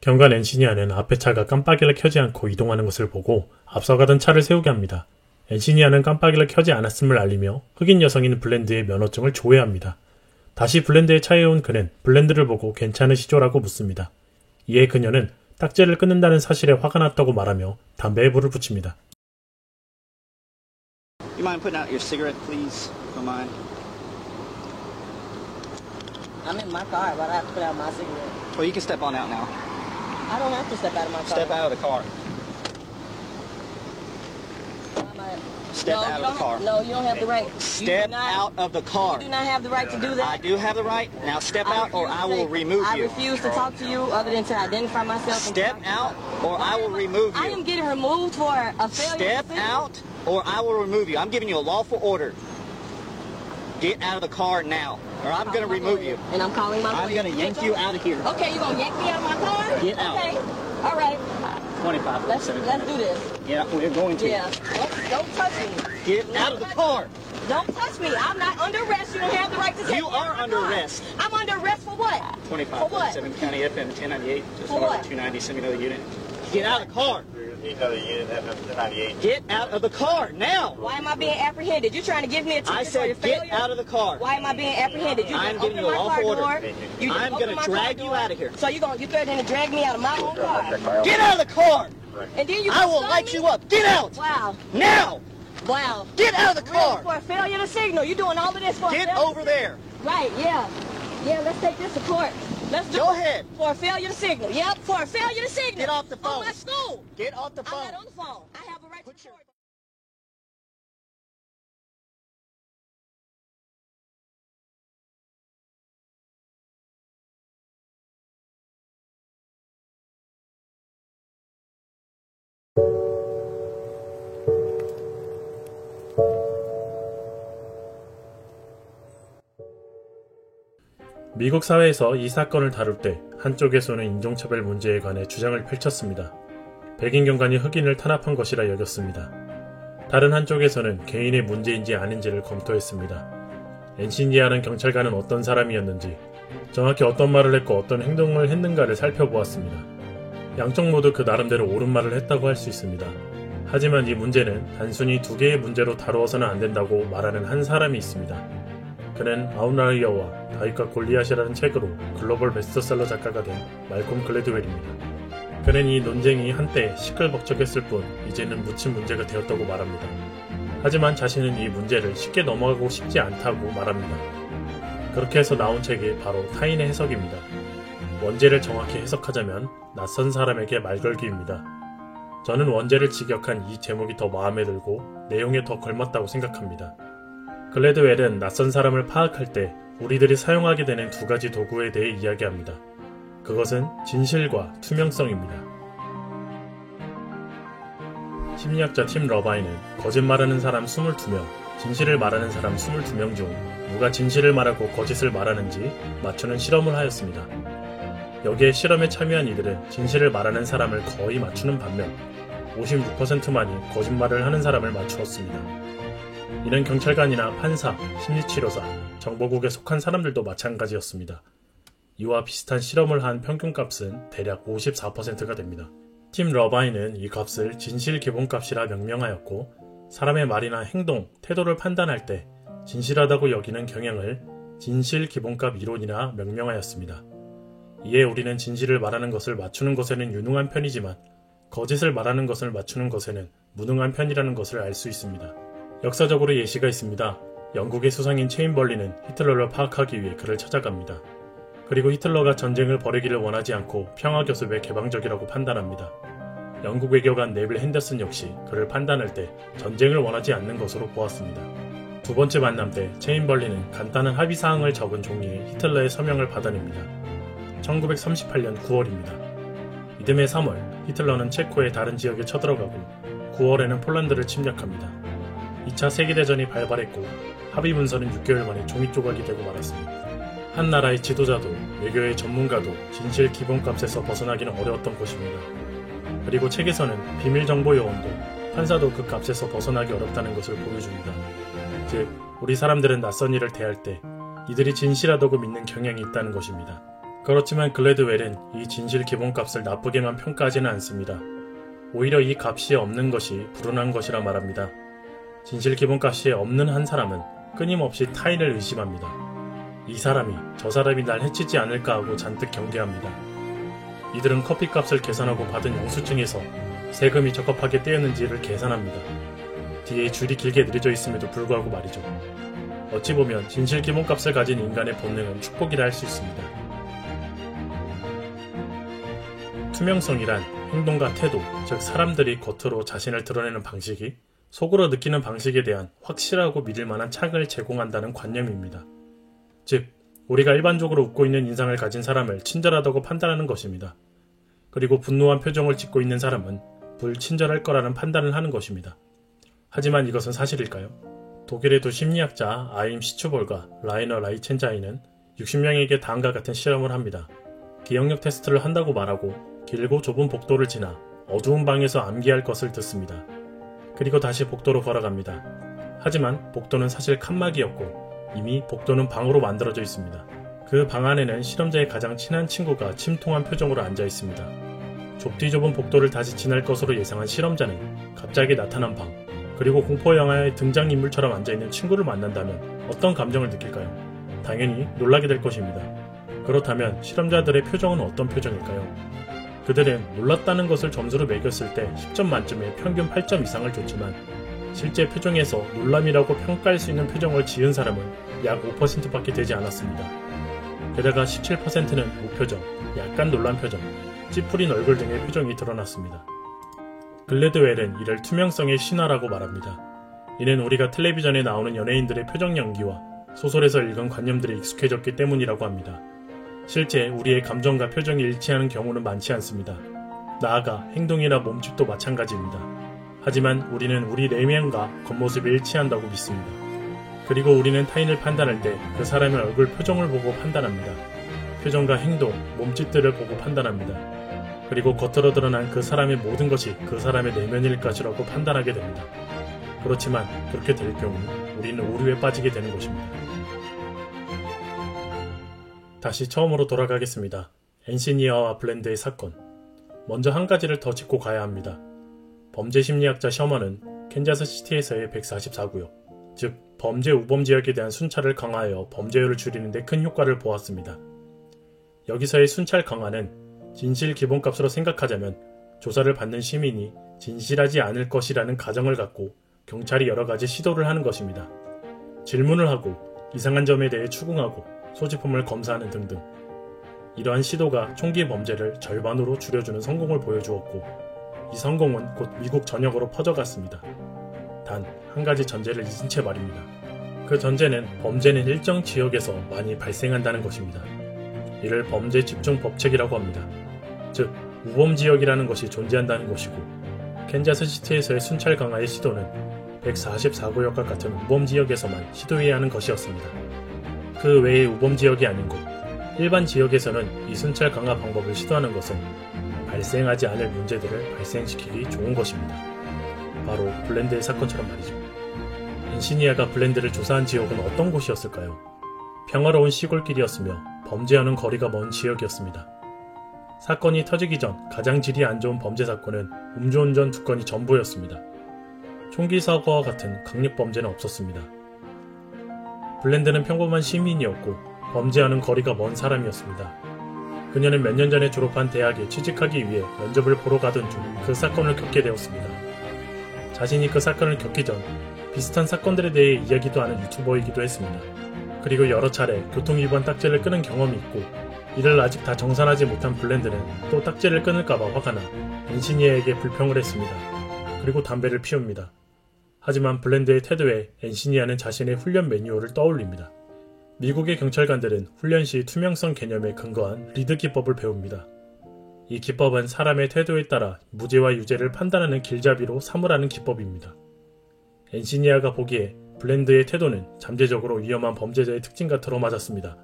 경관 엔시니아는 앞에 차가 깜빡이를 켜지 않고 이동하는 것을 보고 앞서가던 차를 세우게 합니다. 엔시니아는 깜빡이를 켜지 않았음을 알리며 흑인 여성인 블렌드의 면허증을 조회합니다. 다시 블렌드의 차에 온 그는 블렌드를 보고 괜찮으시죠? 라고 묻습니다. 이에 그녀는 딱지를 끊는다는 사실에 화가 났다고 말하며 담배에 불을 붙입니다. You mind putting out your cigarette, please? Don't mind. I'm in my car, but I have to put out my cigarette. Well, you can step on out now. I don't have to step out of my car. Step out of the car. Step out of the car. No, you don't have the right. Step out of the car. You do not have the right to do that. I do have the right. Now step out or I will remove you. I refuse to talk to you other than to identify myself. Step out or I will remove you. I am getting removed for a failure. Step out or I will remove you. I'm giving you a lawful order. Get out of the car now or I'm going to remove you. And I'm calling my lawyer. I'm going to yank you out of here. Okay, you're going to yank me out of my car? Get out. Okay. All right. 25. Let's do this. Yeah, we're going to. Yeah. Don't touch me. Get out of the car. Don't touch me. I'm not under arrest. You don't have the right to take me. You are under arrest. I'm under arrest for what? 25, For what? 7 County FM 1098, just For over what? 290, send me another unit. Get out of the car. Another unit, FM 98. Get out of the car now. Why am I being apprehended? You trying to give me a ticket I for your said failure? get out of the car. Why am I being apprehended? You I'm just giving opened you a my car lawful door. order. You just I'm opened going my to car drag you door. out of here. So you threatening to drag me out of my own car. Get out of the car. And then you I will stun light me? you up. Get out. Wow. Now. Wow. Get out of the Really, car. for a failure to signal. You doing all of this for Get a failure? over there. Right, yeah. Yeah, let's take this to court. Let's do Go it. ahead. For a failure to signal. Yep, for a failure to signal. Get off the phone. On my school. Get off the I'm phone. not on the phone. I have a right to Put your- court. 미국 사회에서 이 사건을 다룰 때 한쪽에서는 인종차별 문제에 관해 주장을 펼쳤습니다. 백인 경관이 흑인을 탄압한 것이라 여겼습니다. 다른 한쪽에서는 개인의 문제인지 아닌지를 검토했습니다. 엔시니아라는 경찰관은 어떤 사람이었는지, 정확히 어떤 말을 했고 어떤 행동을 했는가를 살펴보았습니다. 양쪽 모두 그 나름대로 옳은 말을 했다고 할 수 있습니다. 하지만 이 문제는 단순히 두 개의 문제로 다루어서는 안 된다고 말하는 한 사람이 있습니다. 그는 아웃라이어와 다윗과 골리앗이라는 책으로 글로벌 베스트셀러 작가가 된 말콤 글래드웰입니다. 그는 이 논쟁이 한때 시끌벅적했을 뿐 이제는 묻힌 문제가 되었다고 말합니다. 하지만 자신은 이 문제를 쉽게 넘어가고 싶지 않다고 말합니다. 그렇게 해서 나온 책이 바로 타인의 해석입니다. 원제를 정확히 해석하자면 낯선 사람에게 말 걸기입니다. 저는 원제를 직역한 이 제목이 더 마음에 들고 내용에 더 걸맞다고 생각합니다. 글래드웰은 낯선 사람을 파악할 때 우리들이 사용하게 되는 두 가지 도구에 대해 이야기합니다. 그것은 진실과 투명성입니다. 심리학자 팀 러바인은 거짓말하는 사람 22명, 진실을 말하는 사람 22명 중 누가 진실을 말하고 거짓을 말하는지 맞추는 실험을 하였습니다. 여기에 실험에 참여한 이들은 진실을 말하는 사람을 거의 맞추는 반면 56%만이 거짓말을 하는 사람을 맞추었습니다. 이는 경찰관이나 판사, 심리치료사, 정보국에 속한 사람들도 마찬가지였습니다. 이와 비슷한 실험을 한 평균값은 대략 54%가 됩니다. 팀 러바인은 이 값을 진실 기본값이라 명명하였고, 사람의 말이나 행동, 태도를 판단할 때 진실하다고 여기는 경향을 진실 기본값 이론이라 명명하였습니다. 이에 우리는 진실을 말하는 것을 맞추는 것에는 유능한 편이지만 거짓을 말하는 것을 맞추는 것에는 무능한 편이라는 것을 알 수 있습니다. 역사적으로 예시가 있습니다. 영국의 수상인 체인벌린은 히틀러를 파악하기 위해 그를 찾아갑니다. 그리고 히틀러가 전쟁을 벌이기를 원하지 않고 평화교섭에 개방적이라고 판단합니다. 영국 외교관 네빌 핸더슨 역시 그를 판단할 때 전쟁을 원하지 않는 것으로 보았습니다. 두 번째 만남 때 체인벌린은 간단한 합의사항을 적은 종이에 히틀러의 서명을 받아냅니다. 1938년 9월입니다. 이듬해 3월, 히틀러는 체코의 다른 지역에 쳐들어가고 9월에는 폴란드를 침략합니다. 2차 세계대전이 발발했고 합의 문서는 6개월 만에 종이 조각이 되고 말았습니다. 한 나라의 지도자도 외교의 전문가도 진실 기본값에서 벗어나기는 어려웠던 것입니다. 그리고 책에서는 비밀정보 요원도 판사도 그 값에서 벗어나기 어렵다는 것을 보여줍니다. 즉, 우리 사람들은 낯선 일을 대할 때 이들이 진실하다고 믿는 경향이 있다는 것입니다. 그렇지만 글래드웰은 이 진실 기본값을 나쁘게만 평가하지는 않습니다. 오히려 이 값이 없는 것이 불운한 것이라 말합니다. 진실 기본값이 없는 한 사람은 끊임없이 타인을 의심합니다. 이 사람이 저 사람이 날 해치지 않을까 하고 잔뜩 경계합니다. 이들은 커피값을 계산하고 받은 영수증에서 세금이 적합하게 떼었는지를 계산합니다. 뒤에 줄이 길게 늘어져 있음에도 불구하고 말이죠. 어찌 보면 진실 기본값을 가진 인간의 본능은 축복이라 할 수 있습니다. 투명성이란 행동과 태도, 즉 사람들이 겉으로 자신을 드러내는 방식이 속으로 느끼는 방식에 대한 확실하고 믿을 만한 착을 제공한다는 관념입니다. 즉, 우리가 일반적으로 웃고 있는 인상을 가진 사람을 친절하다고 판단하는 것입니다. 그리고 분노한 표정을 짓고 있는 사람은 불친절할 거라는 판단을 하는 것입니다. 하지만 이것은 사실일까요? 독일의 두 심리학자 아임 시추볼과 라이너 라이첸자이는 60명에게 다음과 같은 실험을 합니다. 기억력 테스트를 한다고 말하고 길고 좁은 복도를 지나 어두운 방에서 암기할 것을 듣습니다. 그리고 다시 복도로 걸어갑니다. 하지만 복도는 사실 칸막이였고 이미 복도는 방으로 만들어져 있습니다. 그 방 안에는 실험자의 가장 친한 친구가 침통한 표정으로 앉아 있습니다. 좁디 좁은 복도를 다시 지날 것으로 예상한 실험자는 갑자기 나타난 방, 그리고 공포영화의 등장인물처럼 앉아있는 친구를 만난다면 어떤 감정을 느낄까요? 당연히 놀라게 될 것입니다. 그렇다면 실험자들의 표정은 어떤 표정일까요? 그들은 놀랐다는 것을 점수로 매겼을 때 10점 만점에 평균 8점 이상을 줬지만 실제 표정에서 놀람이라고 평가할 수 있는 표정을 지은 사람은 약 5%밖에 되지 않았습니다. 게다가 17%는 무표정, 약간 놀란 표정, 찌푸린 얼굴 등의 표정이 드러났습니다. 글래드웰은 이를 투명성의 신화라고 말합니다. 이는 우리가 텔레비전에 나오는 연예인들의 표정 연기와 소설에서 읽은 관념들이 익숙해졌기 때문이라고 합니다. 실제 우리의 감정과 표정이 일치하는 경우는 많지 않습니다. 나아가 행동이나 몸집도 마찬가지입니다. 하지만 우리는 우리 내면과 겉모습이 일치한다고 믿습니다. 그리고 우리는 타인을 판단할 때 그 사람의 얼굴 표정을 보고 판단합니다. 표정과 행동, 몸짓들을 보고 판단합니다. 그리고 겉으로 드러난 그 사람의 모든 것이 그 사람의 내면일 것이라고 판단하게 됩니다. 그렇지만 그렇게 될 경우 우리는 오류에 빠지게 되는 것입니다. 다시 처음으로 돌아가겠습니다. 엔시니아와 블렌드의 사건. 먼저 한 가지를 더 짚고 가야 합니다. 범죄 심리학자 셔먼은 캔자스 시티에서의 144구역, 즉 범죄 우범 지역에 대한 순찰을 강화하여 범죄율을 줄이는 데 큰 효과를 보았습니다. 여기서의 순찰 강화는 진실 기본값으로 생각하자면 조사를 받는 시민이 진실하지 않을 것이라는 가정을 갖고 경찰이 여러가지 시도를 하는 것입니다. 질문을 하고 이상한 점에 대해 추궁하고 소지품을 검사하는 등등. 이러한 시도가 총기 범죄를 절반으로 줄여주는 성공을 보여주었고 이 성공은 곧 미국 전역으로 퍼져갔습니다. 단 한 가지 전제를 잊은 채 말입니다. 그 전제는 범죄는 일정 지역에서 많이 발생한다는 것입니다. 이를 범죄 집중 법칙이라고 합니다. 즉 우범 지역이라는 것이 존재한다는 것이고 캔자스 시티에서의 순찰 강화의 시도는 144구역과 같은 우범 지역에서만 시도해야 하는 것이었습니다. 그 외의 우범 지역이 아닌 곳, 일반 지역에서는 이 순찰 강화 방법을 시도하는 것은 발생하지 않을 문제들을 발생시키기 좋은 것입니다. 바로 블렌드의 사건처럼 말이죠. 엔시니아가 블렌드를 조사한 지역은 어떤 곳이었을까요? 평화로운 시골길이었으며 범죄하는 거리가 먼 지역이었습니다. 사건이 터지기 전 가장 질이 안 좋은 범죄 사건은 음주운전 2건이 전부였습니다. 총기 사고와 같은 강력 범죄는 없었습니다. 블렌드는 평범한 시민이었고 범죄하는 거리가 먼 사람이었습니다. 그녀는 몇 년 전에 졸업한 대학에 취직하기 위해 면접을 보러 가던 중 그 사건을 겪게 되었습니다. 자신이 그 사건을 겪기 전 비슷한 사건들에 대해 이야기도 하는 유튜버이기도 했습니다. 그리고 여러 차례 교통위반 딱지를 끄는 경험이 있고 이를 아직 다 정산하지 못한 블렌드는 또 딱지를 끊을까봐 화가 나 엔시니아에게 불평을 했습니다. 그리고 담배를 피웁니다. 하지만 블렌드의 태도에 엔시니아는 자신의 훈련 매뉴얼을 떠올립니다. 미국의 경찰관들은 훈련 시 투명성 개념에 근거한 리드 기법을 배웁니다. 이 기법은 사람의 태도에 따라 무죄와 유죄를 판단하는 길잡이로 삼으라는 기법입니다. 엔시니아가 보기에 블렌드의 태도는 잠재적으로 위험한 범죄자의 특징과 들어맞았습니다.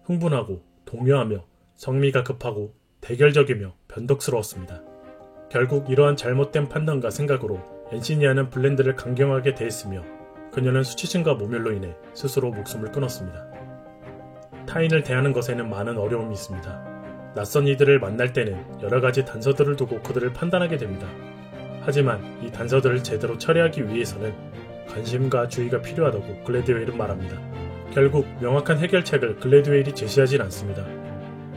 흥분하고 동요하며 성미가 급하고 대결적이며 변덕스러웠습니다. 결국 이러한 잘못된 판단과 생각으로 엔시니아는 블렌드를 강경하게 대했으며 그녀는 수치심과 모멸로 인해 스스로 목숨을 끊었습니다. 타인을 대하는 것에는 많은 어려움이 있습니다. 낯선 이들을 만날 때는 여러가지 단서들을 두고 그들을 판단하게 됩니다. 하지만 이 단서들을 제대로 처리하기 위해서는 관심과 주의가 필요하다고 글래디웨일은 말합니다. 결국 명확한 해결책을 글래디웨일이 제시하진 않습니다.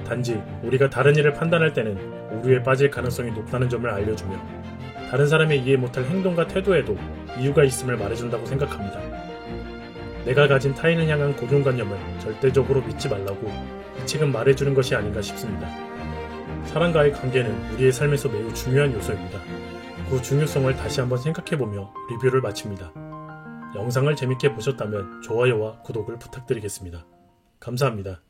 단지 우리가 다른 일을 판단할 때는 오류에 빠질 가능성이 높다는 점을 알려주며 다른 사람의 이해 못할 행동과 태도에도 이유가 있음을 말해준다고 생각합니다. 내가 가진 타인을 향한 고정관념을 절대적으로 믿지 말라고 이 책은 말해주는 것이 아닌가 싶습니다. 사람과의 관계는 우리의 삶에서 매우 중요한 요소입니다. 그 중요성을 다시 한번 생각해보며 리뷰를 마칩니다. 영상을 재밌게 보셨다면 좋아요와 구독을 부탁드리겠습니다. 감사합니다.